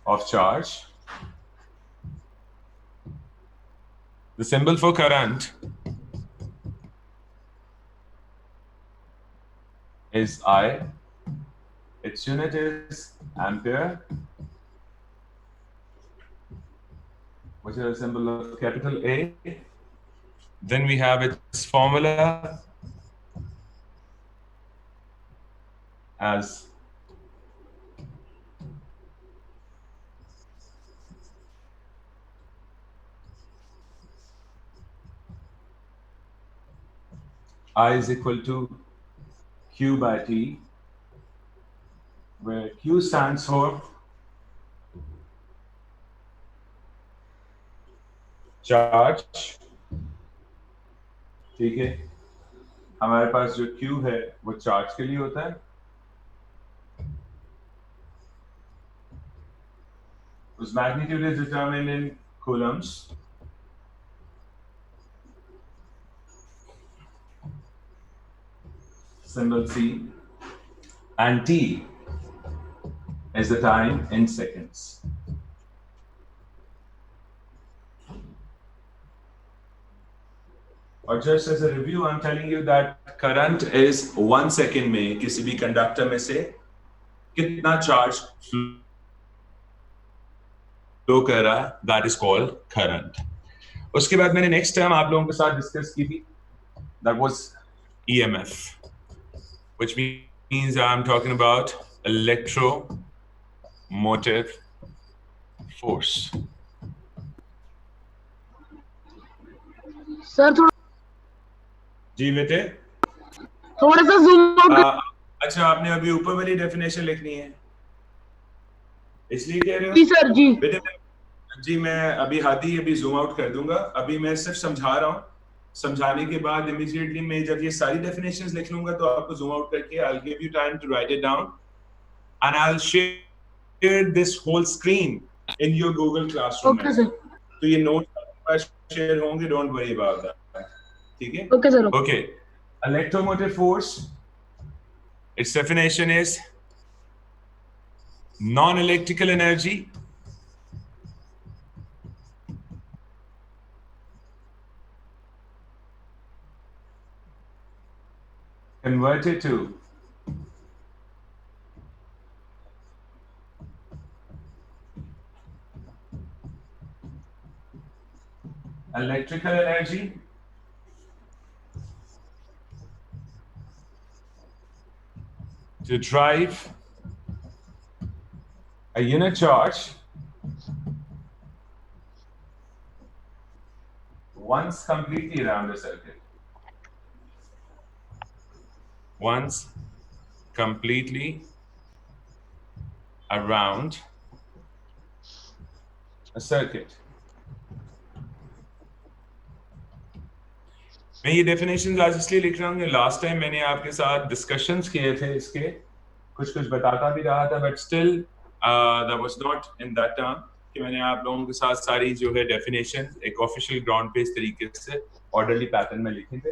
of charge. The symbol for current is I. Its unit is ampere, which is a symbol of capital A. Then we have its formula as I is equal to Q by T, where Q stands for charge. ठीक है, हमारे पास जो Q है वो charge के लिए होता है. Whose magnitude is determined in coulombs. Symbol C. And T is the time in seconds. और just as a review, I'm telling you that current is 1 second में किसी भी कंडक्टर में से कितना चार्ज फ्लो कर रहा है, that is called current. उसके बाद मैंने नेक्स्ट टर्म आप लोगों के साथ डिस्कस की थी, that was EMF, which means I'm talking about electromotive force. Sir थोड़ा जी बेटे, थोड़ा सा जूम आउट. अच्छा, आपने अभी ऊपर वाली डेफिनेशन लिखनी है, इसलिए कह रहे हो? जी सर जी. बेटे जी, मैं अभी हाथी अभी जूम आउट कर दूंगा. अभी मैं सिर्फ समझा रहा हूँ. समझाने के बाद इमीडिएटली मैं जब ये सारी डेफिनेशंस लिख लूंगा तो आपको जूम आउट करके I'll give you time to write it down and I'll share this whole screen in your Google Classroom. Okay sir. तो ये नोट्स शेयर होंगे, डोंट वरी अबाउट दैट. ठीक है? Okay sir. Okay. Electromotive force, its definition is non-electrical energy converted to electrical energy to drive a unit charge once completely around the circuit. Once completely around a circuit. मैं ये definitions आज इसलिए लिख रहा हूँ कि लास्ट टाइम मैंने आपके साथ डिस्कशंस किए थे, इसके कुछ बताता भी रहा था, but still that was not in that term कि मैंने आप लोगों के साथ सारी जो है डेफिनेशन एक ऑफिशियल ग्राउंड बेस्ड तरीके से ऑर्डरली पैटर्न में लिखे थे.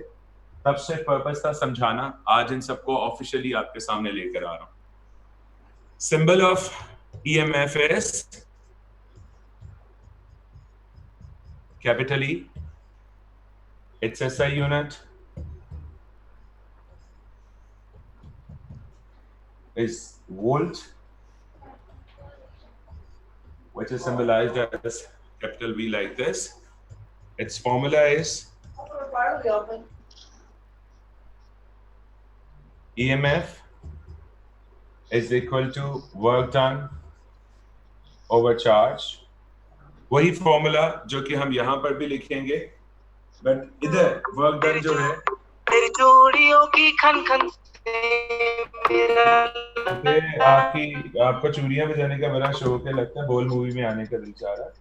तब से पर्पस था समझाना. आज इन सबको ऑफिशियली आपके सामने लेकर आ रहा हूँ. Symbol of EMF is capital E. Its SI unit is volt, which is symbolized as capital V like this. Its formula is EMF is equal to work done over charge. वही formula जो कि हम यहाँ पर भी लिखेंगे, but इधर work done जो है तेरी चूड़ियों की खन खन से मेरा आपको चूड़ियां बजाने का बड़ा शौक है, लगता है बोल मूवी में आने का दिल चाह रहा है.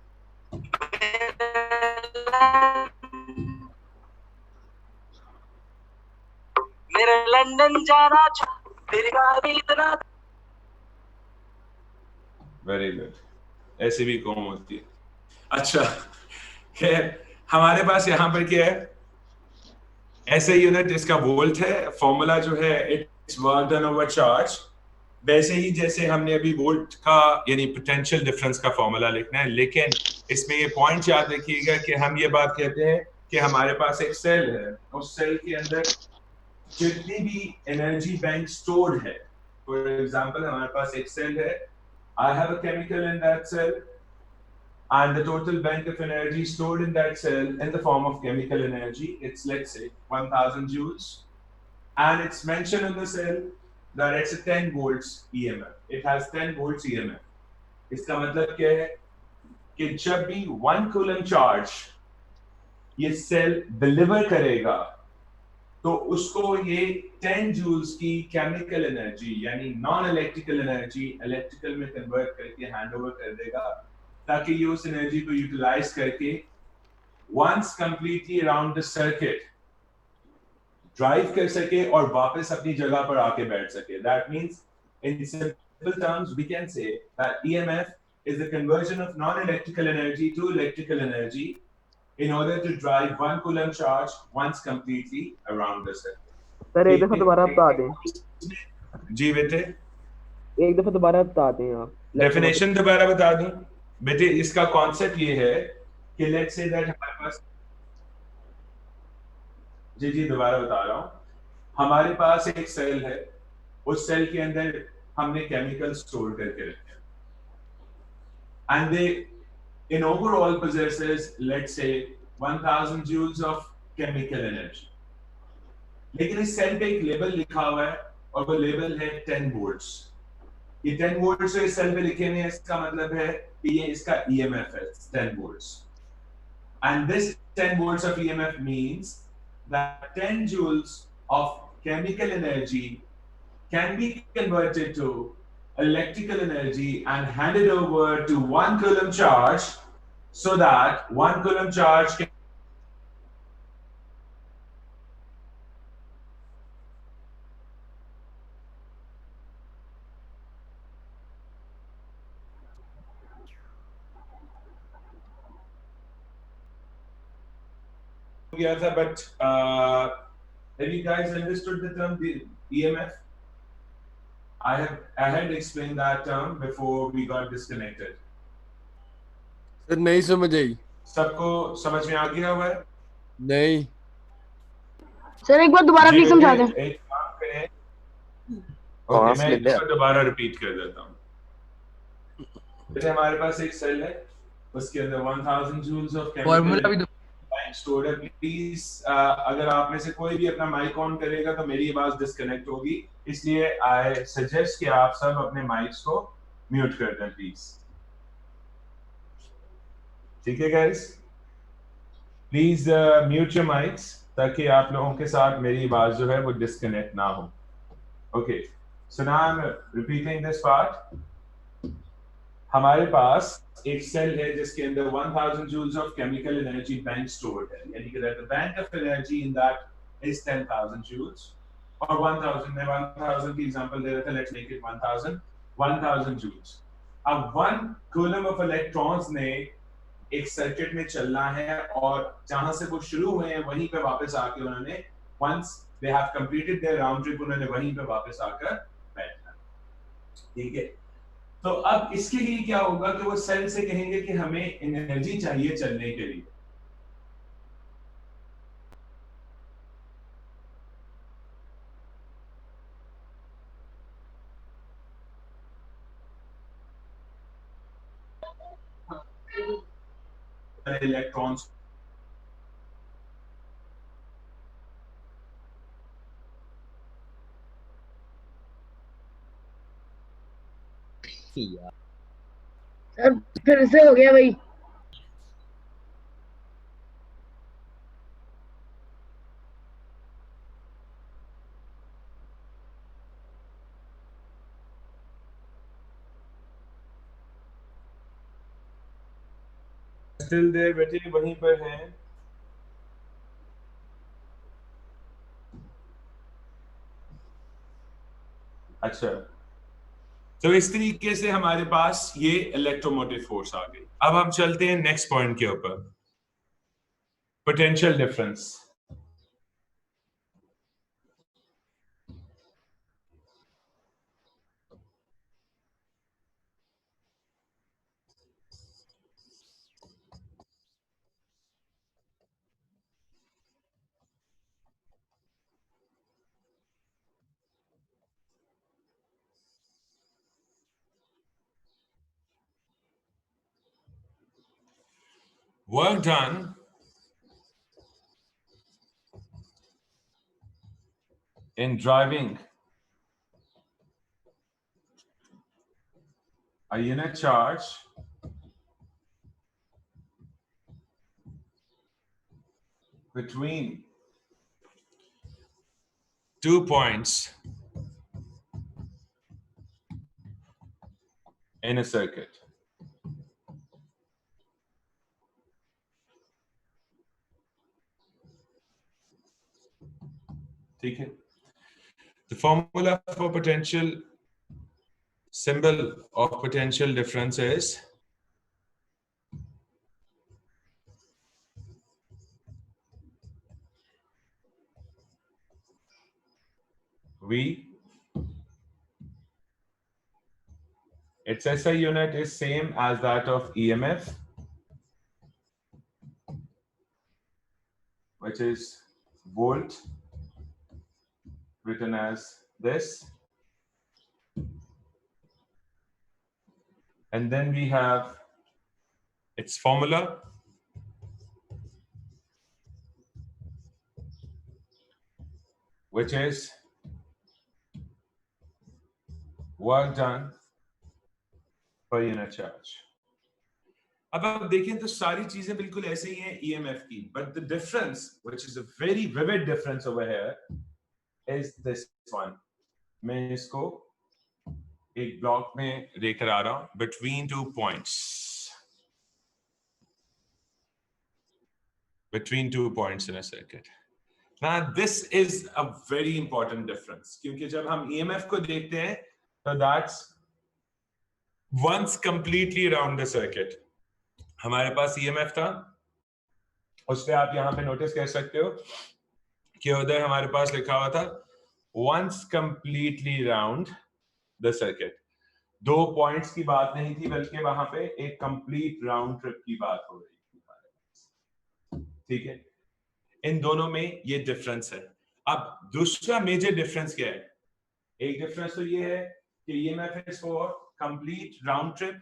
मेरा लंदन जाना तेरी गाड़ी इतना. Very good. ऐसे भी कौन होती है. अच्छा, खैर हमारे पास यहाँ पर क्या है, ऐसे यूनिट जिसका वोल्ट है, फॉर्मूला जो है it's work done over charge. वैसे ही जैसे हमने अभी वोल्ट का यानी पोटेंशियल डिफरेंस का फॉर्मूला लिखना है, लेकिन इसमें ये पॉइंट याद रखिएगा कि हम ये बात कहते हैं कि हमारे पास एक सेल है, उस सेल के अंदर जितनी भी एनर्जी बैंक स्टोर्ड है, फॉर एग्जांपल हमारे पास एक सेल है, I have a chemical in that cell and the total bank of energy stored in that cell in the form of chemical energy, it's let's say 1000 joules, and it's mentioned in the cell that it's a 10 volts EMF. It has 10 volts EMF. इसका मतलब क्या है कि जब भी 1 coulomb charge ये cell deliver करेगा तो उसको ये 10 जूल्स की केमिकल एनर्जी यानी नॉन इलेक्ट्रिकल एनर्जी इलेक्ट्रिकल में कन्वर्ट करके हैंड ओवर कर देगा, ताकि ये उस एनर्जी को यूटिलाइज करके once completely around the circuit drive कर सके और वापस अपनी जगह पर आके बैठ सके. That means in simple terms we can say that EMF is the conversion of non-electrical energy to electrical energy in order to drive 1 coulomb charge once completely around the circuit. Sir एक दफा दोबारा बता दें. जी बेटे, एक दफा दोबारा बता दें आप. डेफिनेशन दोबारा बता दूं बेटे. इसका कॉन्सेप्ट ये है कि लेट्स से दैट हमारे पास, जी दोबारा बता रहा हूं, हमारे पास एक सेल है, उस सेल के अंदर हमने केमिकल स्टोर करके रखे हैं, and they in overall possesses let's say 1000 joules of chemical energy. लेकिन इस सेल पे एक लेबल लिखा हुआ है और वो लेबल है 10 वोल्ट्स. ये 10 वोल्ट्स इस सेल पे लिखे हुए हैं, इसका मतलब है कि ये इसका EMF है 10 volts. And this 10 volts of EMF means that 10 joules of chemical energy can be converted to electrical energy and handed over to 1 coulomb charge, so that 1 coulomb charge can गया था. But have you guys understood the term EMF? I had explained that term before we got disconnected. Sir नहीं समझ आई. सबको समझ में आ गया हुआ है? नहीं सर एक बार दोबारा प्लीज समझा दें. एक काम करें, ओके मैं इसको दोबारा रिपीट कर देता हूँ. जैसे हमारे पास एक सेल है, उसके अंदर 1000 जूल्स ऑफ केमिकल स्टोर्ड है. प्लीज अगर आप में से कोई भी अपना माइक ऑन करेगा तो मेरी आवाज डिस्कनेक्ट होगी, इसलिए आई सजेस्ट कि आप सब अपने माइक्स को म्यूट कर दें प्लीज. ठीक है guys, please mute your mics ताकि आप लोगों के साथ मेरी आवाज जो है वो डिस्कनेक्ट ना हो. Okay, so now I am repeating this part. हमारे पास एक सेल है जिसके अंदर 1000 joules of chemical energy bank stored है, यानी कि the bank of energy in that is 10,000 joules. और 1000 में 1000 की एग्जांपल दे रहा था, let's make it 1000 joules. अब 1 coulomb of electrons ने एक सर्किट में चलना है और जहां से वो शुरू हुए हैं वहीं पे वापस आके उन्होंने once they have completed their round trip उन्होंने वहीं पे वापस आकर बैठना. ठीक है, तो अब इसके लिए क्या होगा कि वो सेल से कहेंगे कि हमें एनर्जी चाहिए चलने के लिए. इलेक्ट्रॉन्स सर फिर से हो गया भाई. स्टिल देयर बेटे, वहीं पर हैं. अच्छा, तो इस तरीके से हमारे पास ये इलेक्ट्रोमोटिव फोर्स आ गई. अब हम चलते हैं नेक्स्ट पॉइंट के ऊपर, potential difference. work done in driving a unit charge between 2 points in a circuit. ठीक है? The formula for potential symbol of potential difference is V. Its SI unit is same as that of EMF, which is volt, written as this. And then we have its formula, which is work done per unit charge. अब आप देखें तो सारी चीजें बिल्कुल ऐसे ही हैं EMF की, but the difference, which is a very vivid difference over here, is this one. मैं इसको एक ब्लॉक में लेकर आ रहा हूं, between 2 points. Between 2 points in a circuit. Now this is a very important difference, क्योंकि जब हम EMF को देखते हैं तो that's once completely around the circuit. हमारे पास EMF था, उस पे आप यहाँ पे नोटिस कर सकते हो कि उधर हमारे पास लिखा हुआ था once completely round the circuit. 2 points की बात नहीं थी, बल्कि वहां पे एक कंप्लीट राउंड ट्रिप की बात हो रही थी. ठीक है, इन दोनों में ये डिफरेंस है. अब दूसरा मेजर डिफरेंस क्या है? एक डिफरेंस तो ये है कि EMF is for complete round trip,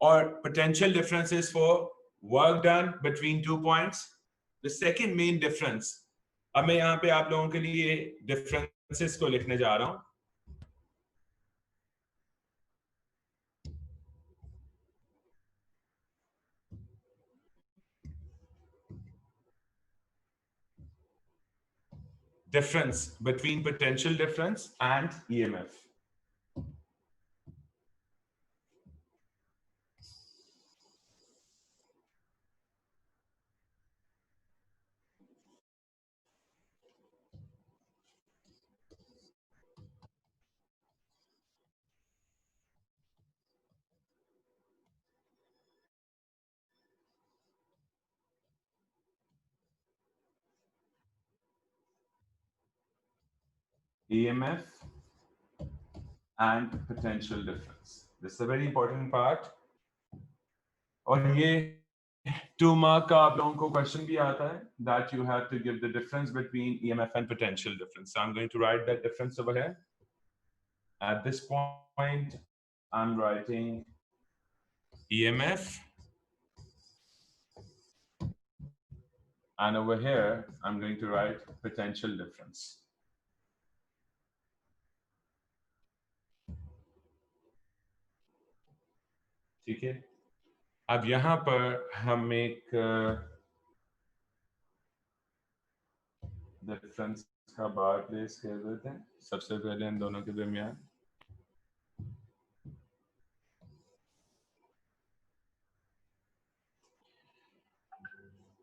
or potential difference is for work done between 2 points. The second main difference, अब मैं यहाँ पे आप लोगों के लिए differences को लिखने जा रहा हूं. Difference between potential difference and EMF. EMF and potential difference. This is a very important part. और ये 2 mark का आप लोगों को question भी आता है, that you have to give the difference between EMF and potential difference. So I'm going to write that difference over here. At this point, I'm writing EMF, and over here, I'm going to write potential difference. ठीक है, अब यहां पर हम एक difference का बार place कर देते हैं सबसे पहले इन दोनों के दरमियान.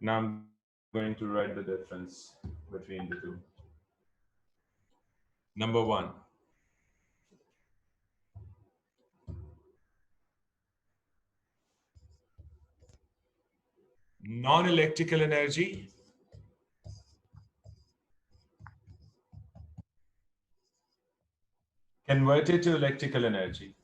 Now I'm going to write the difference between the two. Number 1. Non-electrical energy converted to electrical energy.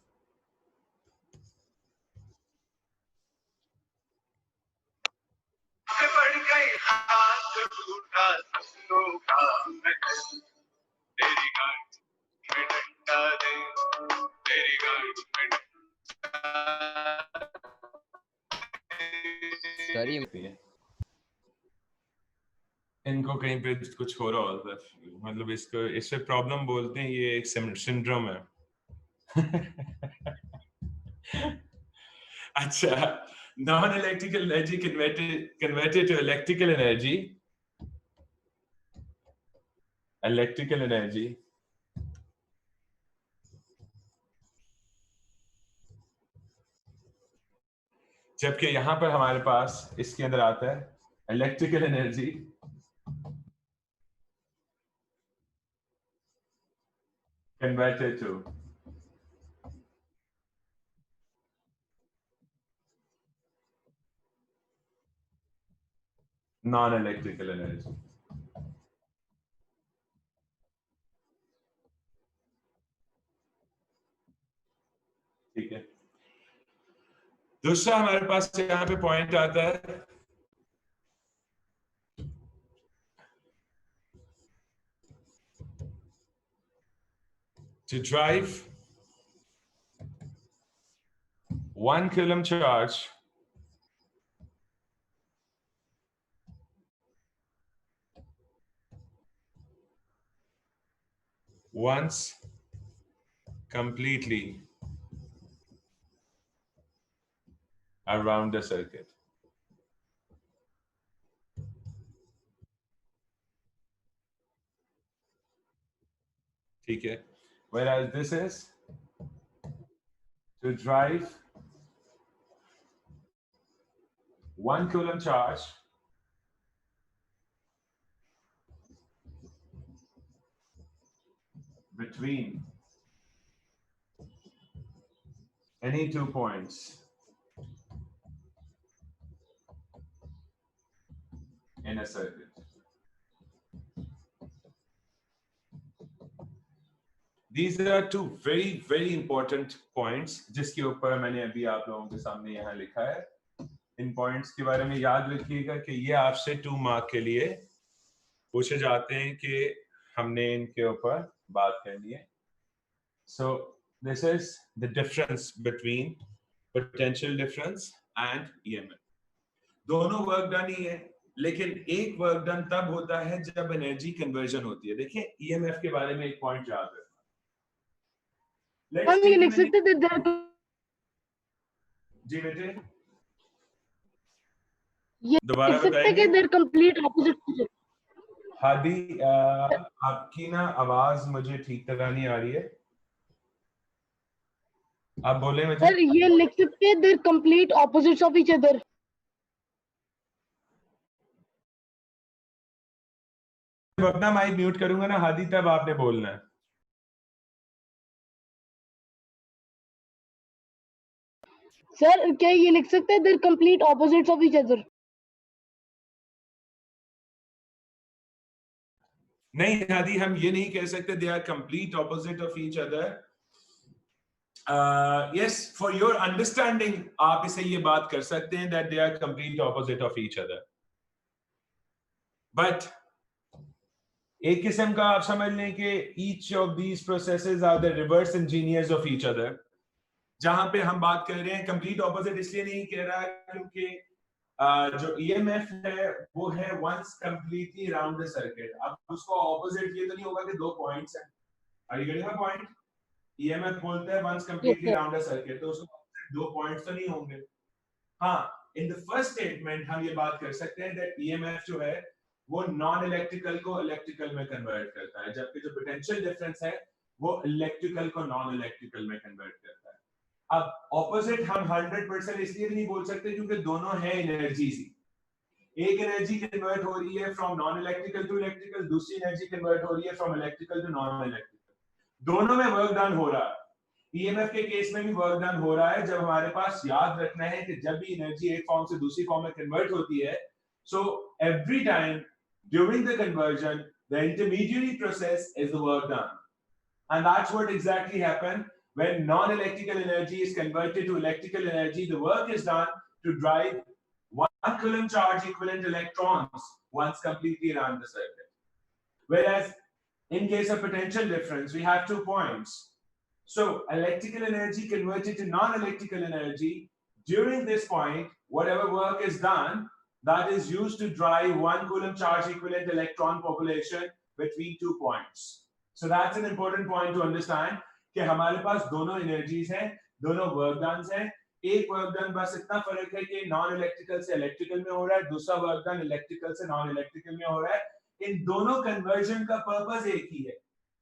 Sir ये इनको कहीं पे कुछ हो रहा होता है, मतलब इसको इससे प्रॉब्लम बोलते हैं, ये एक सिंड्रोम है। अच्छा, non electrical energy converted to electrical energy जबकि यहां पर हमारे पास इसके अंदर आता है electrical energy converted to non electrical energy. ठीक है, दूसरा हमारे पास यहां पे पॉइंट आता है to drive 1 coulomb charge once completely around the circuit. ठीक है, whereas this is to drive 1 coulomb charge between any 2 points in a circuit. These are two very very important points जिसके ऊपर मैंने अभी आप लोगों के सामने यहाँ लिखा है। इन पॉइंट्स के बारे में याद रखिएगा कि ये आपसे 2 मार्क के लिए पूछे जाते हैं कि हमने इनके ऊपर बात करनी है। So this is the difference between potential difference and EMF. दोनों वर्क डन ही है, लेकिन एक वर्क डन तब होता है जब एनर्जी कन्वर्जन होती है। देखिए EMF के बारे में एक पॉइंट याद रखना। हम ये लिख सकते थे जी बेटे, ये दोबारा लिख सकते कि बताइए। There complete opposite. हादी, आपकी ना आवाज मुझे ठीक तरह नहीं आ रही है, आप बोले मुझे। सर ये लिख सकते हैं they're complete opposites of each other. जब अपना माइक म्यूट करूंगा ना हादी, तब आपने बोलना है। सर क्या ये लिख सकते हैं they're complete opposites of each other? नहीं हादी, हम ये नहीं कह सकते they are complete opposite of each other. yes, for your understanding आप इसे ये बात कर सकते हैं that they are complete opposite of each other, but एक किस्म का आप समझ लें कि each of these processes are the reverse engineers of each other। जहां पे हम बात कर रहे हैं कंप्लीट ऑपोजिट इसलिए नहीं कह रहा क्योंकि जो EMF है वो है once completely around the circuit। अब उसको ऑपोजिट ये तो नहीं होगा कि 2 पॉइंट्स हैं। Are you getting my point? EMF बोलता है once completely around a circuit, तो उसमें 2 पॉइंट्स तो नहीं होंगे। हाँ, in the first statement हम ये बात कर सकते हैं that EMF जो है वो नॉन इलेक्ट्रिकल को इलेक्ट्रिकल में कन्वर्ट करता है, जबकि जो पोटेंशियल डिफरेंस है वो इलेक्ट्रिकल को नॉन इलेक्ट्रिकल में कन्वर्ट करता है। अब ऑपोजिट हम 100% इसलिए नहीं बोल सकते क्योंकि दोनों है एनर्जीज ही। एक एनर्जी कन्वर्ट हो रही है from non electrical to electrical, दूसरी एनर्जी कन्वर्ट हो रही है from electrical to non electrical. दोनों में वर्क डन हो रहा है। EMF के केस में भी वर्क डन हो रहा है। जब हमारे पास याद रखना है कि जब भी एनर्जी एक फॉर्म से दूसरी फॉर्म में कन्वर्ट होती है, so every time during the conversion the intermediary process is the work done, and that's what exactly happened when non-electrical energy is converted to electrical energy. The work is done to drive 1 coulomb charge equivalent electrons once completely around the circuit, whereas in case of potential difference we have 2 points. So electrical energy converted to non-electrical energy during this point whatever work is done, that is used to drive 1 coulomb charge equivalent electron population between 2 points. So that's an important point to understand कि हमारे पास दोनों energies हैं, दोनों work done हैं. एक work done बस इतना फर्क है कि non electrical से electrical में हो रहा है, दूसरा work done electrical से non electrical में हो रहा है. इन दोनों conversion का purpose एक ही है.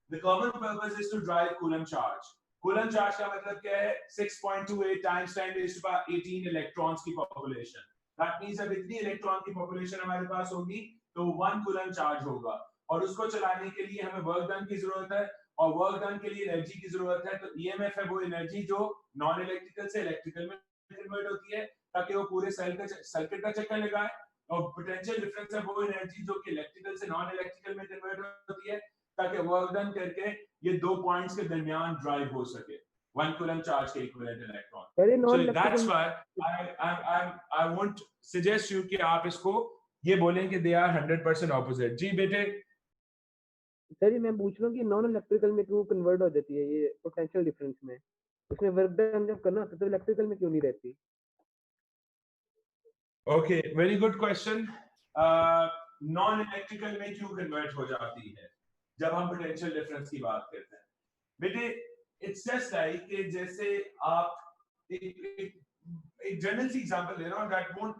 The common purpose is to drive coulomb charge. Coulomb charge का मतलब क्या है? 6.28 times 10 raised to power 18 electrons की population. That means जब इतनी electron की population हमारे पास होगी, तो 1 coulomb charge होगा. और उसको चलाने के लिए हमें work done की जरूरत है, और work done के लिए energy की जरूरत है. तो EMF है वो energy जो non electrical से electrical में convert होती है, ताकि वो पूरे circuit का चक्कर लगाए. और potential difference है वो energy जो कि electrical से non electrical में convert होती है, ताकि वर्क डन करके ये दो पॉइंट्स के दरमियान ड्राइव हो सके 1 coulomb charge के equivalent electron. So that's why I won't suggest you कि आप इसको ये बोलें कि they are 100% opposite. जी बेटे. सर ये मैं पूछ रहा हूँ कि नॉन इलेक्ट्रिकल में क्यों कन्वर्ट हो जाती है ये पोटेंशियल डिफरेंस में, उसमें वर्क डन जब करना होता है तो इलेक्ट्रिकल में क्यों नहीं रहती? Okay, very good question. Non electrical में क्यों कन्वर्ट हो जाती है जब हम पोटेंशियल डिफरेंस की बात करते हैं? बेटे इट्स जस्ट लाइक कि जैसे आप एक जनरल सी एग्जांपल ले रहा हूं that won't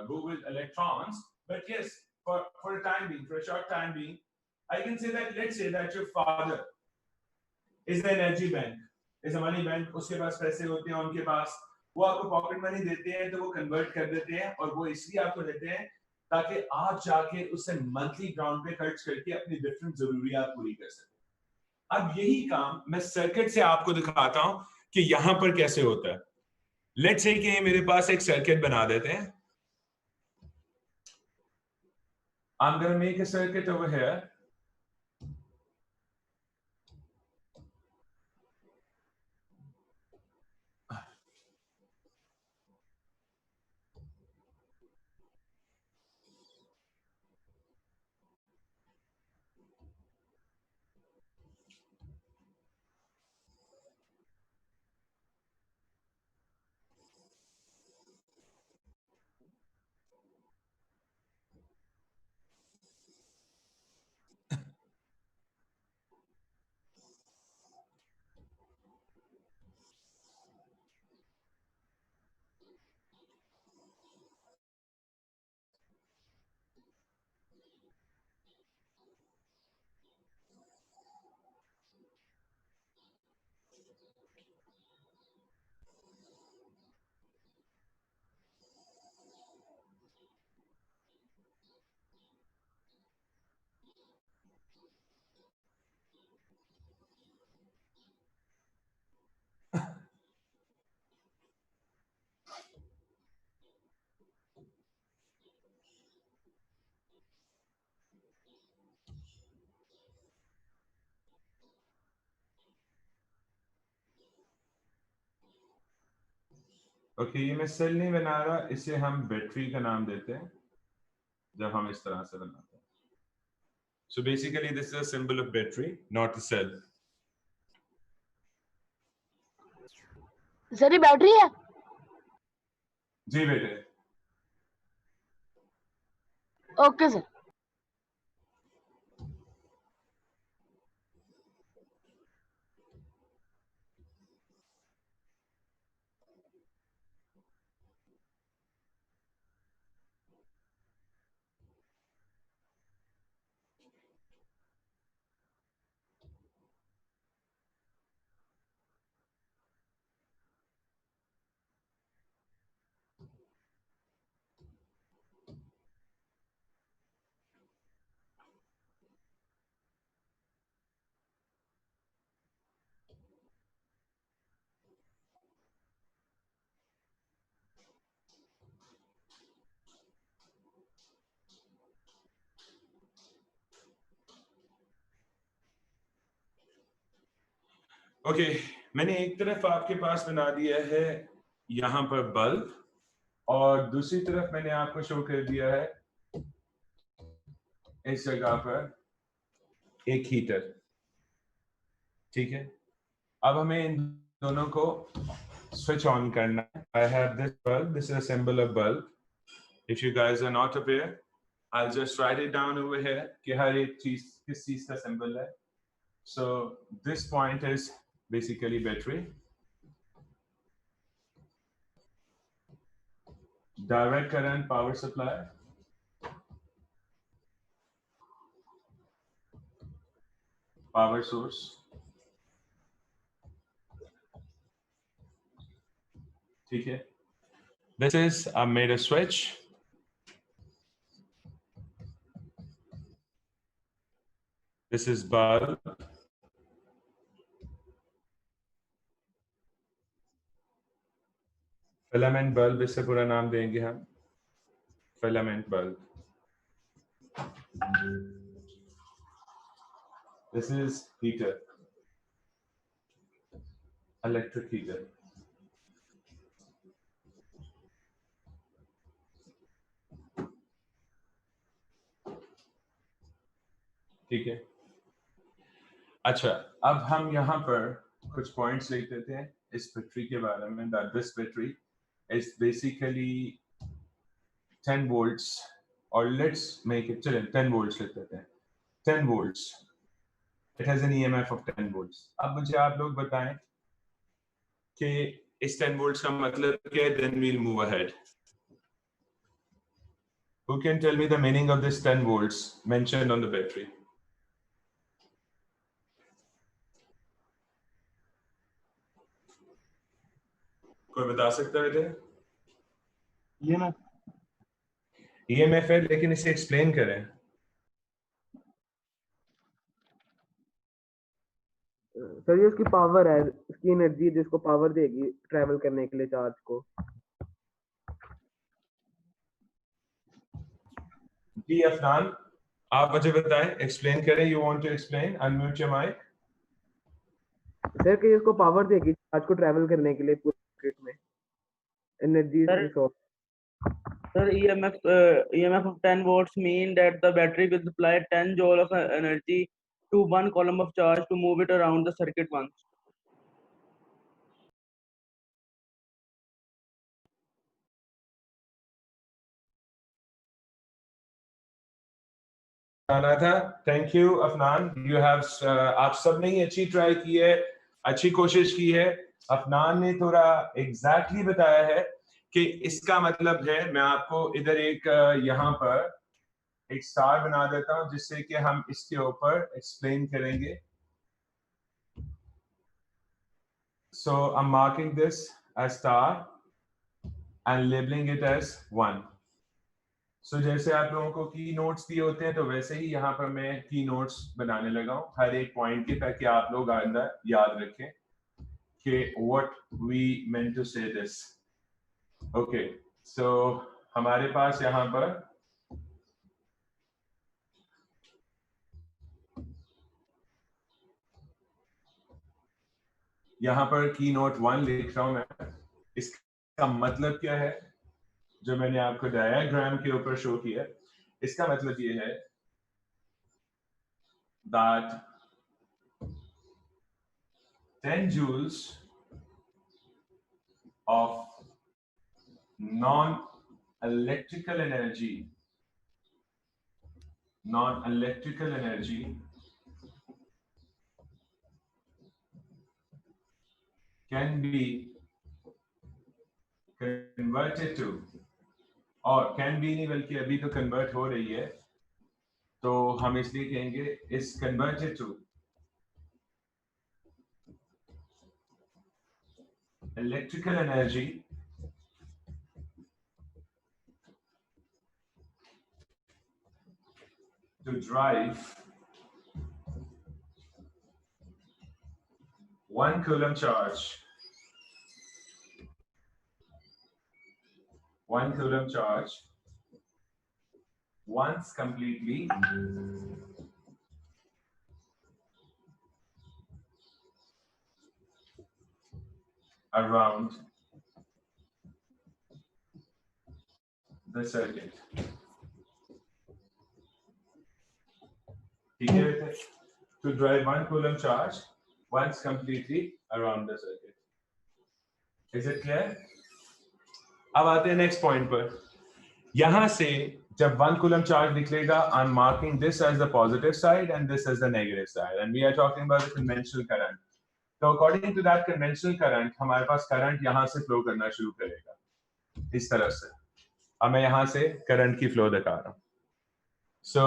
go with electrons but yes for a time being, for a short time being, I can say that let's say that your father is the energy bank, is a money bank. उसके पास पैसे होते हैं, उनके पास वो आपको pocket money देते हैं, तो वो कन्वर्ट कर देते हैं, और वो इसलिए आपको देते हैं ताकि आप जाके उससे मंथली ग्राउंड पे खर्च करके अपनी डिफरेंट जरूरियात पूरी कर सकें. अब यही काम मैं सर्किट से आपको दिखाता हूं कि यहां पर कैसे होता है. लेट्स से कि मेरे पास एक सर्किट बना देते हैं. I'm going to make a circuit over here. Okay, ये मैं सेल नहीं बना रहा, इसे हम बैटरी का नाम देते हैं जब हम इस तरह से बनाते हैं. So basically this is a symbol of battery, not a cell. Sir ये बैटरी है? जी बेटे. Okay sir. ओके, मैंने एक तरफ आपके पास बना दिया है यहां पर बल्ब, और दूसरी तरफ मैंने आपको शो कर दिया है इस जगह पर एक हीटर. ठीक है, अब हमें इन दोनों को switch on करना है. I have this bulb. This is a symbol of bulb. If you guys are not aware, I'll just write it down over here कि हर एक चीज किस चीज का symbol है. So this point is basically battery. Direct current power supply. Power source. ठीक है. This is I made a switch. This is bulb. Filament bulb इससे पूरा नाम देंगे हम. Filament bulb. This is heater. Electric heater. ठीक है. अच्छा, अब हम यहाँ पर कुछ पॉइंट्स लिख देते हैं इस बैटरी के बारे में. That this battery is basically 10 volts, or let's make it 10 volts लिख देते हैं. 10 volts. It has an EMF of 10 volts. अब मुझे आप लोग बताएं कि इस 10 volts का मतलब क्या है. Then we'll move ahead. Who can tell me the meaning of this 10 volts mentioned on the battery? कोई बता सकता है इधर? EMF है, लेकिन इसे एक्सप्लेन करें. सर ये उसकी पावर है, उसकी एनर्जी जिसको पावर देगी ट्रैवल करने के लिए चार्ज को. जी अफनान, आप मुझे बताएं, एक्सप्लेन करें. You want to explain? Unmute your mic. Sir कि इसको पावर देगी चार्ज को ट्रैवल करने के लिए पूरे सर्किट में. Energy resource. Sir, EMF of 10 volts mean that the battery will supply 10 joule of energy to one column of charge to move it around the circuit once. आना था. Thank you Afnan. You have आप सब ने ही अच्छी try की है, अच्छी कोशिश की है. अफनान ने थोड़ा एग्जैक्टली बताया है कि इसका मतलब है. मैं आपको इधर एक यहाँ पर एक स्टार बना देता हूं जिससे कि हम इसके ऊपर एक्सप्लेन करेंगे. So I'm marking this as star and labeling it as 1. So जैसे आप लोगों को की नोट्स दिए होते हैं तो वैसे ही यहाँ पर मैं की नोट्स बनाने लगा हूँ हर एक पॉइंट के, ताकि आप लोग आइंदा याद रखें कि what we meant to say this. Okay, so हमारे पास यहाँ पर की नोट 1 लिख रहा हूं मैं. इसका मतलब क्या है जो मैंने आपको डायग्राम के ऊपर शो किया. इसका मतलब ये है that 10 joules of non-electrical energy can be converted to, और can be नहीं बल्कि अभी तो convert हो रही है, तो हम इसलिए कहेंगे is converted to electrical energy to drive 1 coulomb charge. 1 coulomb charge once completely around the circuit. ठीक है? To drive 1 coulomb charge once completely around the circuit. Is it clear? अब आते हैं नेक्स्ट पॉइंट पर। यहां से जब 1 कूलम चार्ज निकलेगा, I am marking this as the positive side and this as the negative side, and we are talking about the conventional current. तो according to that conventional current, हमारे पास current यहां से फ्लो करना शुरू करेगा इस तरह से। अब मैं यहां से करंट की फ्लो दिखा रहा हूं। So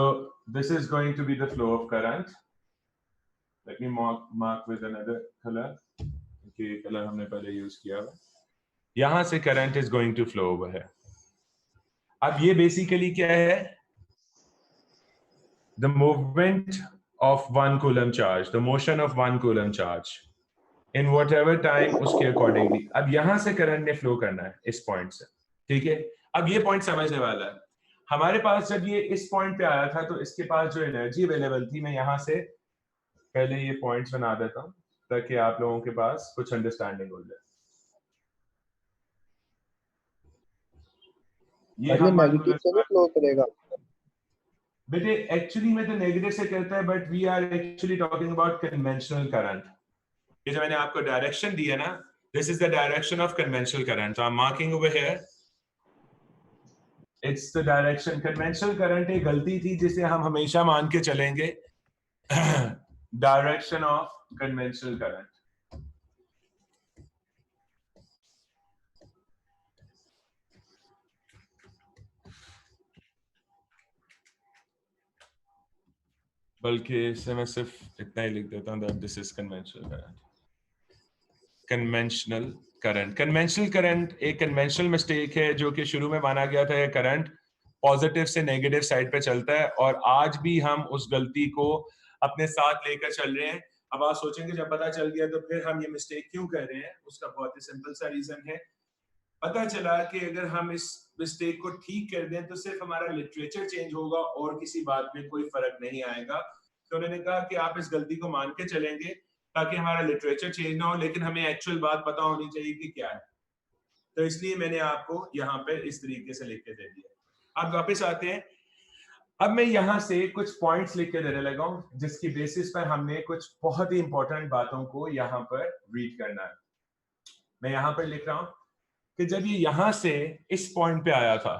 this is going to be the flow of current. Let me mark with another color. Okay, color हमने पहले यूज किया है। यहां से current is going to flow over है। अब ये बेसिकली क्या है? The movement of 1 coulomb charge, the motion of 1 coulomb charge in whatever time, उसके अकॉर्डिंगली अब यहां से करंट ने फ्लो करना है इस पॉइंट से। ठीक है, अब ये पॉइंट समझने वाला है। हमारे पास जब ये इस पॉइंट पे आया था तो इसके पास जो एनर्जी अवेलेबल थी, मैं यहां से पहले ये पॉइंट्स बना देता हूं ताकि आप लोगों के पास कुछ अंडरस्टैंडिंग हो जाए। ये हम नेगेटिव से भी फ्लो करेगा बेटे, एक्चुअली में तो नेगेटिव से करता है, but we are actually talking about conventional current. ये जो मैंने आपको डायरेक्शन दिया ना, this is the direction of conventional current. I am marking over here, it's the direction. Conventional current एक गलती थी जिसे हम हमेशा मान के चलेंगे, डायरेक्शन ऑफ कन्वेंशनल करंट। बल्कि इसे मैं सिर्फ इतना ही लिख देता हूं that this is conventional current. Conventional current, conventional current एक कन्वेंशनल मिस्टेक है जो कि शुरू में माना गया था। करंट पॉजिटिव से नेगेटिव साइड पे चलता है, और आज भी हम उस गलती को अपने साथ लेकर चल रहे हैं। अब आप सोचेंगे जब पता चल गया तो फिर हम ये मिस्टेक क्यों कर रहे हैं? उसका बहुत ही सिंपल सा रीजन है। पता चला कि अगर हम इस मिस्टेक को ठीक कर दें तो सिर्फ हमारा लिटरेचर चेंज होगा और किसी बात में कोई फर्क नहीं आएगा। तो उन्होंने कहा कि आप इस गलती को मान के चलेंगे ताकि हमारा लिटरेचर चेंज ना हो, लेकिन हमें एक्चुअल बात पता होनी चाहिए कि क्या है। तो इसलिए मैंने आपको यहाँ पे इस तरीके से लिख के दे दिया। अब वापस आते हैं। अब मैं यहाँ से कुछ पॉइंट्स लिख के देने लगा हूँ जिसकी बेसिस पर हमने कुछ बहुत ही इंपॉर्टेंट बातों को यहाँ पर रीड करना है। मैं यहाँ पर लिख रहा हूँ कि जब ये यहां से इस पॉइंट पे आया था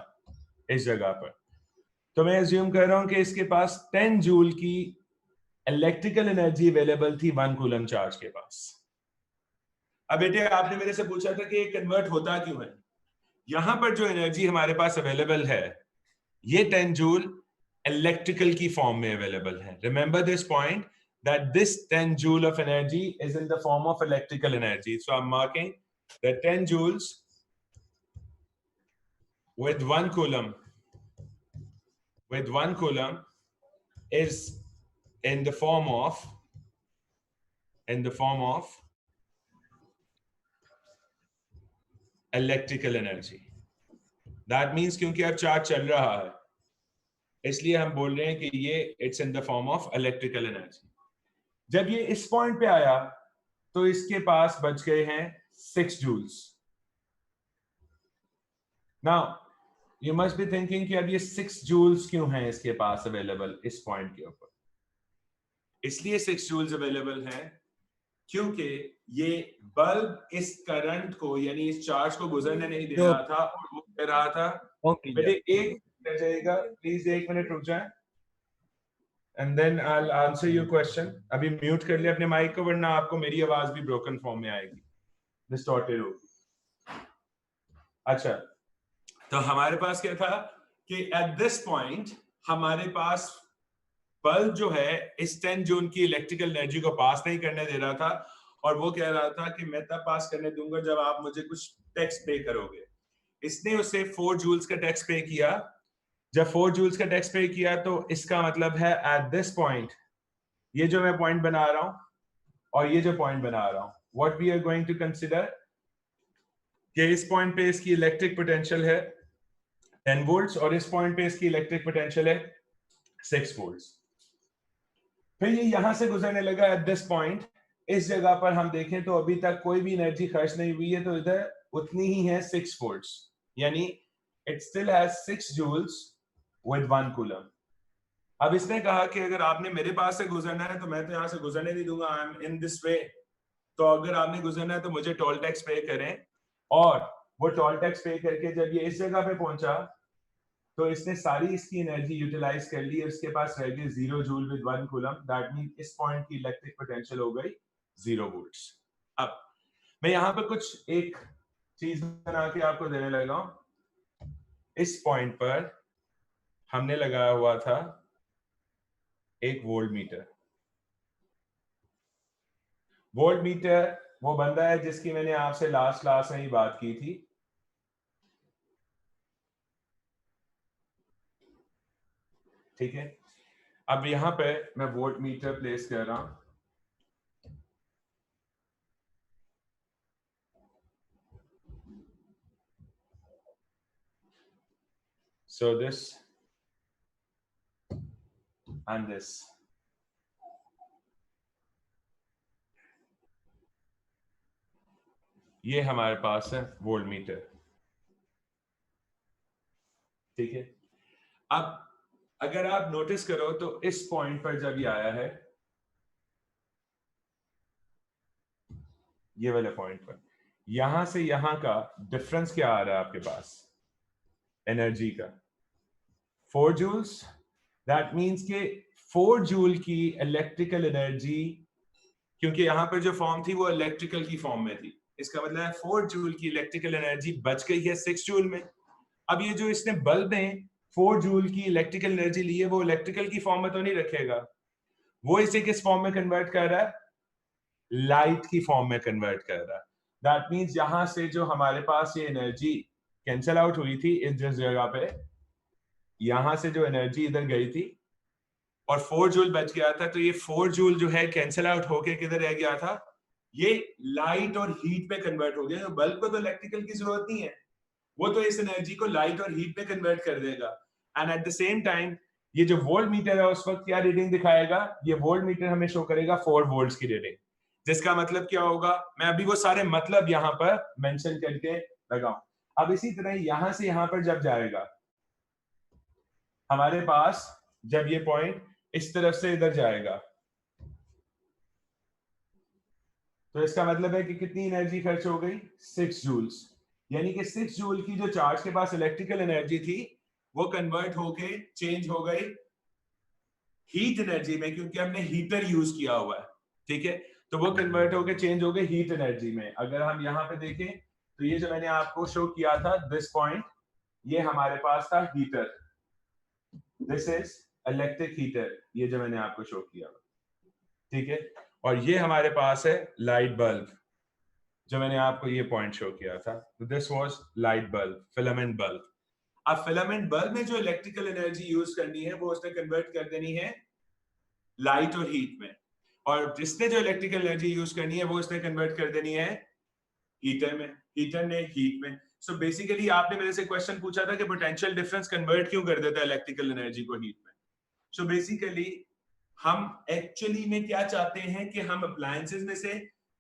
इस जगह पर, तो मैं अज्यूम कर रहा हूं कि इसके पास 10 जूल की इलेक्ट्रिकल एनर्जी अवेलेबल थी 1 कूलम चार्ज के पास। अब बेटे आपने मेरे से पूछा था कि ये कन्वर्ट होता क्यों है। यहां पर जो एनर्जी हमारे पास अवेलेबल है, ये 10 जूल इलेक्ट्रिकल की फॉर्म में अवेलेबल है। Remember this point that this 10 joule of energy is in the form of electrical energy. So I am marking that 10 joules with 1 coulomb is in the form of electrical energy. That means क्योंकि अब charge चल रहा है इसलिए हम बोल रहे हैं कि ये it's in the form of electrical energy. जब ये इस पॉइंट पे आया तो इसके पास बच गए हैं 6 joules. Now you must be thinking कि अब ये 6 जूल्स क्यों हैं इसके पास अवेलेबल इस पॉइंट के ऊपर। इसलिए 6 जूल्स अवेलेबल हैं क्योंकि ये बल्ब इस करंट को यानी इस चार्ज को गुजरने नहीं दे रहा था और वो कह रहा था बेटे एक मिनट जाएगा, प्लीज 1 मिनट रुक जाए and then I will answer your question. अभी म्यूट कर लिया अपने माइक को वरना आपको मेरी आवाज भी ब्रोकन फॉर्म में आएगी, डिस्टॉर्टेड होगी। अच्छा, तो हमारे पास क्या था कि एट दिस पॉइंट हमारे पास बल्ब जो है इस 10 जूल की इलेक्ट्रिकल एनर्जी को पास नहीं करने दे रहा था, और वो कह रहा था कि मैं तब पास करने दूंगा जब आप मुझे कुछ टैक्स पे करोगे। इसने उसे 4 जूल्स का टैक्स पे किया। जब 4 जूल्स का टैक्स पे किया तो इसका मतलब है एट दिस पॉइंट, ये जो मैं पॉइंट बना रहा हूं और ये जो पॉइंट बना रहा हूं, what we are going to consider कि इस पॉइंट पे इसकी इलेक्ट्रिक पोटेंशियल है 10 वोल्ट्स और इस पॉइंट पे इसकी इलेक्ट्रिक पोटेंशियल है 6 वोल्ट्स। फिर ये यहां से गुजरने लगा एट दिस पॉइंट। इस जगह पर हम देखें तो अभी तक कोई भी एनर्जी खर्च नहीं हुई है, तो इधर उतनी ही है 6 वोल्ट्स, यानी it still has 6 joules with 1 coulomb. अब इसने कहा कि अगर आपने मेरे पास से गुजरना है तो मैं तो यहां से गुजरने नहीं दूंगा, I am in this way. तो अगर आपने गुजरना है तो मुझे टोल टैक्स पे करें और वो टोल टैक्स पे करके जब ये इस जगह पे पहुंचा तो इसने सारी इसकी एनर्जी यूटिलाइज कर ली, इसके पास रह गए 0 joule with 1 coulomb. That mean इस पॉइंट की इलेक्ट्रिक पोटेंशियल हो गई 0 वोल्ट्स। अब मैं यहाँ पे कुछ एक चीज बना के आपको देने लगा हूं। इस पॉइंट पर हमने लगाया हुआ था एक वोल्ट मीटर। वोल्ट मीटर वो बंदा है जिसकी मैंने आपसे लास्ट क्लास में ही बात की थी। ठीक है, अब यहां पे मैं वोल्ट मीटर प्लेस कर रहा हूं। So this and this. ये हमारे पास है वोल्ट मीटर। ठीक है, अब अगर आप नोटिस करो तो इस पॉइंट पर जब ये आया है, ये वाले पॉइंट पर, यहां से यहां का डिफरेंस क्या आ रहा है आपके पास एनर्जी का? 4 जूल्स। दैट मींस के 4 जूल की इलेक्ट्रिकल एनर्जी, क्योंकि यहां पर जो फॉर्म थी वो इलेक्ट्रिकल की फॉर्म में थी, इसका मतलब है 4 जूल की इलेक्ट्रिकल एनर्जी बच गई है 6 जूल में। अब ये जो इसने बल्ब में 4 जूल की इलेक्ट्रिकल एनर्जी ली है वो इलेक्ट्रिकल की फॉर्म में तो नहीं रखेगा, वो इसे किस फॉर्म में कन्वर्ट कर रहा है? लाइट की फॉर्म में कन्वर्ट कर रहा है। दैट मींस यहां से जो हमारे पास ये एनर्जी कैंसिल आउट हुई थी इस जगह पे, यहां से जो एनर्जी इधर गई थी और 4 जूल बच गया था, तो ये 4 जूल जो है कैंसिल आउट होके किधर रह गया था? ये लाइट और हीट में कन्वर्ट हो गया। तो बल्ब को तो इलेक्ट्रिकल की जरूरत नहीं है, वो तो इस एनर्जी को लाइट और हीट में कन्वर्ट कर देगा। And at the same time ये जो वोल्ट मीटर है उस वक्त क्या रीडिंग दिखाएगा? ये वोल्ट मीटर हमें शो करेगा 4 वोल्ट्स की रीडिंग, जिसका मतलब क्या होगा? मैं अभी वो सारे मतलब यहां पर मेंशन करके लगाऊं। अब इसी तरह यहां से यहां पर जब जाएगा हमारे पास, जब ये पॉइंट इस तरफ से इधर जाएगा, तो इसका मतलब है कि कितनी एनर्जी खर्च हो गई? 6 जूल्स। यानी कि 6 जूल की जो चार्ज के पास इलेक्ट्रिकल एनर्जी थी वो कन्वर्ट होके चेंज हो गई हीट एनर्जी में, क्योंकि हमने हीटर यूज किया हुआ है। ठीक है, तो वो कन्वर्ट होके चेंज हो गई हीट एनर्जी में। अगर हम यहाँ पे देखें तो ये जो मैंने आपको शो किया था दिस पॉइंट, ये हमारे पास था heater, this is electric heater, ये जो मैंने आपको शो किया। ठीक है, और ये हमारे पास है लाइट बल्ब, जो मैंने आपको ये पॉइंट शो किया था। तो this was light bulb, filament bulb. अब फिलामेंट बल्ब में जो इलेक्ट्रिकल एनर्जी यूज करनी है वो उसने कन्वर्ट कर देनी है लाइट और हीट में, और जिसने जो इलेक्ट्रिकल एनर्जी यूज करनी है वो उसने कन्वर्ट कर देनी है हीटर में, हीटर ने हीट में। सो बेसिकली आपने मेरे से क्वेश्चन पूछा था कि पोटेंशियल डिफरेंस कन्वर्ट क्यों कर देता है इलेक्ट्रिकल एनर्जी को हीट में। सो बेसिकली हम एक्चुअली में क्या चाहते हैं कि हम अप्लायंसेस में से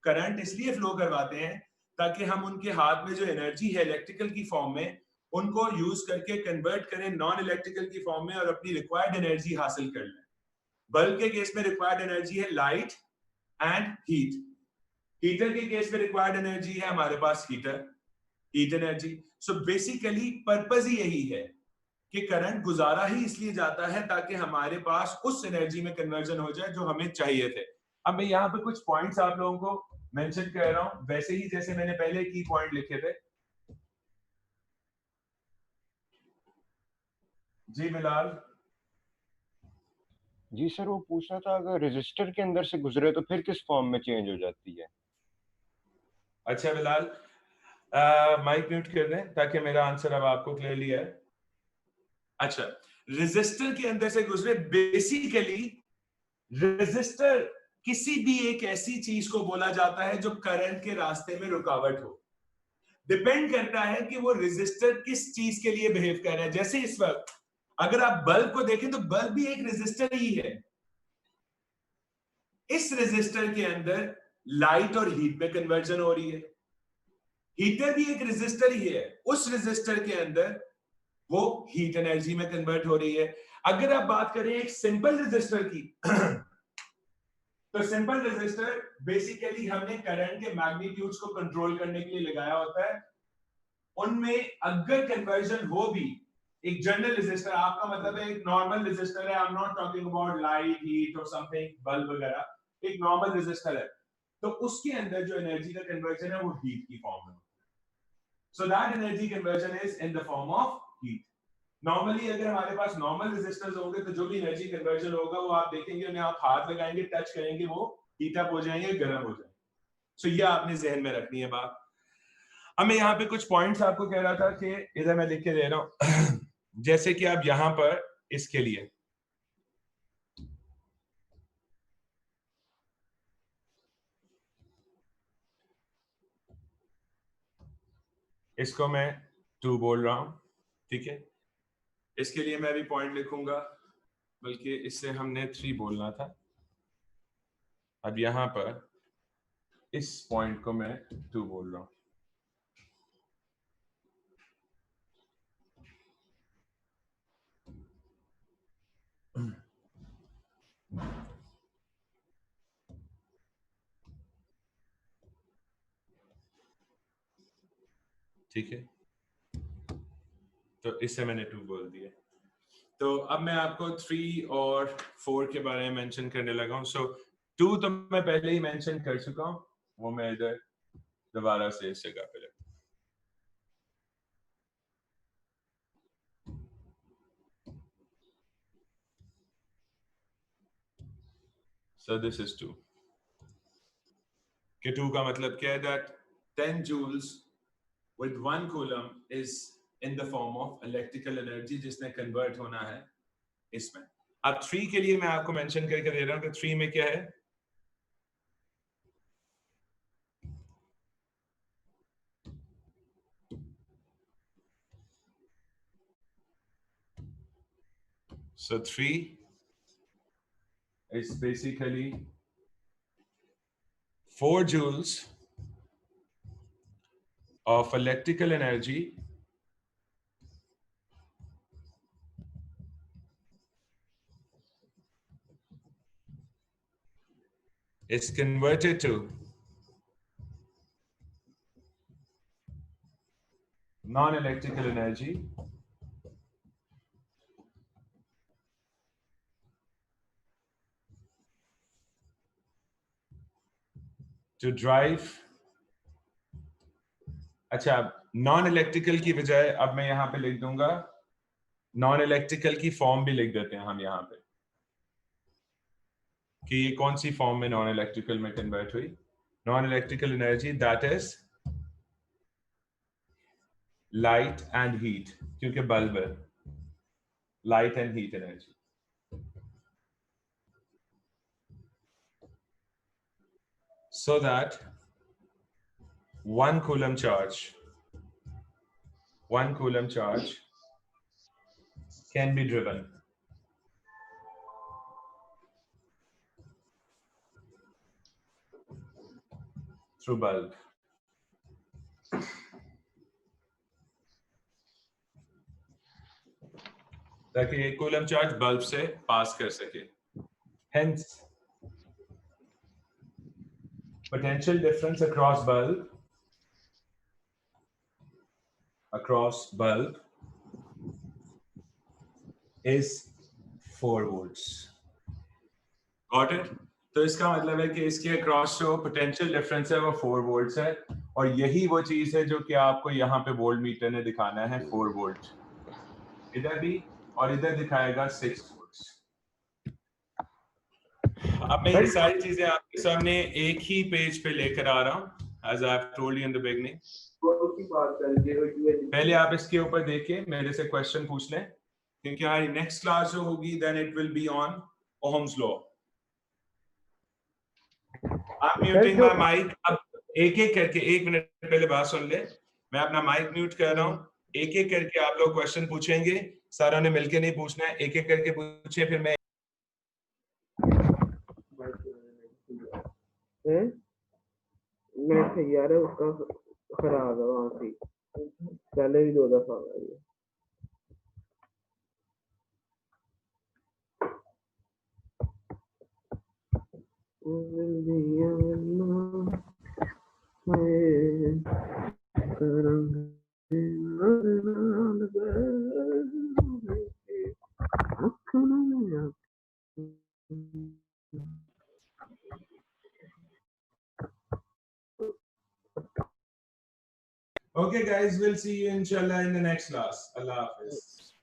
करंट इसलिए फ्लो करवाते हैं ताकि हम उनके हाथ में जो एनर्जी है इलेक्ट्रिकल की फॉर्म में, उनको यूज करके कन्वर्ट करें नॉन इलेक्ट्रिकल की फॉर्म में और अपनी रिक्वायर्ड एनर्जी हासिल कर लें। बल्ब के केस में रिक्वायर्ड एनर्जी है लाइट एंड हीट, हीटर के केस में रिक्वायर्ड एनर्जी है हमारे पास heat energy. So basically purpose ही यही है कि करंट गुजारा ही इसलिए जाता है ताकि हमारे पास उस एनर्जी में कन्वर्जन हो जाए जो हमें चाहिए थे। अब मैं यहाँ पे कुछ पॉइंट्स आप लोगों को मेंशन कर रहा हूं, वैसे ही जैसे मैंने पहले की पॉइंट लिखे थे। जी बिलाल। जी सर, वो पूछना था अगर रजिस्टर के अंदर से गुजरे तो फिर किस फॉर्म में चेंज हो जाती है? अच्छा बिलाल, माइक म्यूट कर दें ताकि मेरा आंसर अब आपको क्लियरली है। अच्छा, रेजिस्टर के अंदर से गुजरे, बेसिकली रेजिस्टर किसी भी एक ऐसी चीज को बोला जाता है जो करंट के रास्ते में रुकावट हो। डिपेंड करता है कि वो रेजिस्टर किस चीज के लिए बिहेव कर रहा है। जैसे इस वक्त अगर आप बल्ब को देखें तो बल्ब भी एक रेजिस्टर ही है। इस रेजिस्टर के अंदर लाइट और हीट में कन्वर्जन हो रही है, हीटर भी एक रेजिस्टर ही है, उस रेजिस्टर के अंदर वो हीट एनर्जी में कन्वर्ट हो रही है। अगर आप बात करें एक सिंपल रेजिस्टर की तो सिंपल रेजिस्टर बेसिकली हमने करंट के मैग्नीट्यूड्स को कंट्रोल करने के लिए लगाया होता है, उनमें अगर कन्वर्जन हो भी, एक जनरल रेजिस्टर, आपका मतलब है एक नॉर्मल रेजिस्टर है, I am not talking about light, heat और समथिंग, बल्ब वगैरह, एक नॉर्मल रेजिस्टर है, तो उसके अंदर जो एनर्जी का कन्वर्जन है वो हीट की फॉर्म में, so that energy conversion is in the form of heat. Normally अगर हमारे पास नॉर्मल रेजिस्टर्स होंगे तो जो भी एनर्जी कन्वर्जन होगा वो आप देखेंगे, उन्हें आप हाथ लगाएंगे, टच करेंगे, वो हीट अप हो जाएंगे, गर्म हो जाएंगे। सो ये आपने जहन में रखनी है बात। अब मैं यहाँ पे कुछ पॉइंट्स आपको कह रहा था कि इधर मैं लिख के दे रहा हूं जैसे कि आप यहां पर इसके लिए इसको मैं 2 बोल रहा हूं, ठीक है, इसके लिए मैं भी पॉइंट लिखूंगा, बल्कि इससे हमने 3 बोलना था। अब यहां पर इस पॉइंट को मैं 2 बोल रहा हूं। ठीक है, तो इससे मैंने 2 बोल दिया। तो अब मैं आपको 3 और 4 के बारे में मेंशन करने लगा हूं। सो 2 तो मैं पहले ही मेंशन कर चुका हूं, वो मैं इधर दोबारा से इस जगह पे रखूं। So this is 2 कि 2 का मतलब क्या है, that 10 joules with 1 coulomb is in the form of electrical energy जिसने convert होना है इसमें। अब 3 के लिए मैं आपको मेंशन करके दे रहा हूं कि 3 में क्या है, so 3 is basically 4 joules of electrical energy is converted to non-electrical energy to drive। अच्छा, नॉन इलेक्ट्रिकल की बजाय अब मैं यहां पे लिख दूंगा, नॉन इलेक्ट्रिकल की फॉर्म भी लिख देते हैं हम यहां पे कि ये कौन सी फॉर्म में नॉन इलेक्ट्रिकल में कन्वर्ट हुई। Non electrical energy that is light and heat, क्योंकि बल्ब है, light and heat energy. So that 1 coulomb charge can be driven through bulb। ताकि एक कूलम चार्ज बल्ब से पास कर सके। Hence, potential difference across bulb is 4 volts। Got it? तो इसका मतलब है कि इसके अक्रॉस जो पोटेंशियल डिफरेंस है वो 4 वोल्ट्स है, और यही वो चीज है जो कि आपको यहाँ पे वोल्ट मीटर ने दिखाना है 4 वोल्ट, इधर भी और इधर दिखाएगा 6 वोल्ट्स। अब मैं ये सारी चीजें आपके सामने एक ही पेज पे लेकर आ रहा हूँ, as I have told you in the beginning। पहले आप इसके ऊपर देखिए, मेरे से क्वेश्चन पूछ लें, क्योंकि हमारी नेक्स्ट क्लास जो होगी then it will be on Ohm's law. आप म्यूटिंग माय माइक। अब एक एक करके, 1 मिनट पहले बात सुन ले, मैं अपना माइक म्यूट कर रहा हूँ, एक एक करके आप लोग क्वेश्चन पूछेंगे, सारों ने मिलके नहीं पूछना है, एक एक करके पूछे, फिर मैं नेट यार है उसका खराब है, वहां से पहले भी 2 दफा आ गई। Okay guys, we'll see you inshallah in the next class. Allah Hafiz.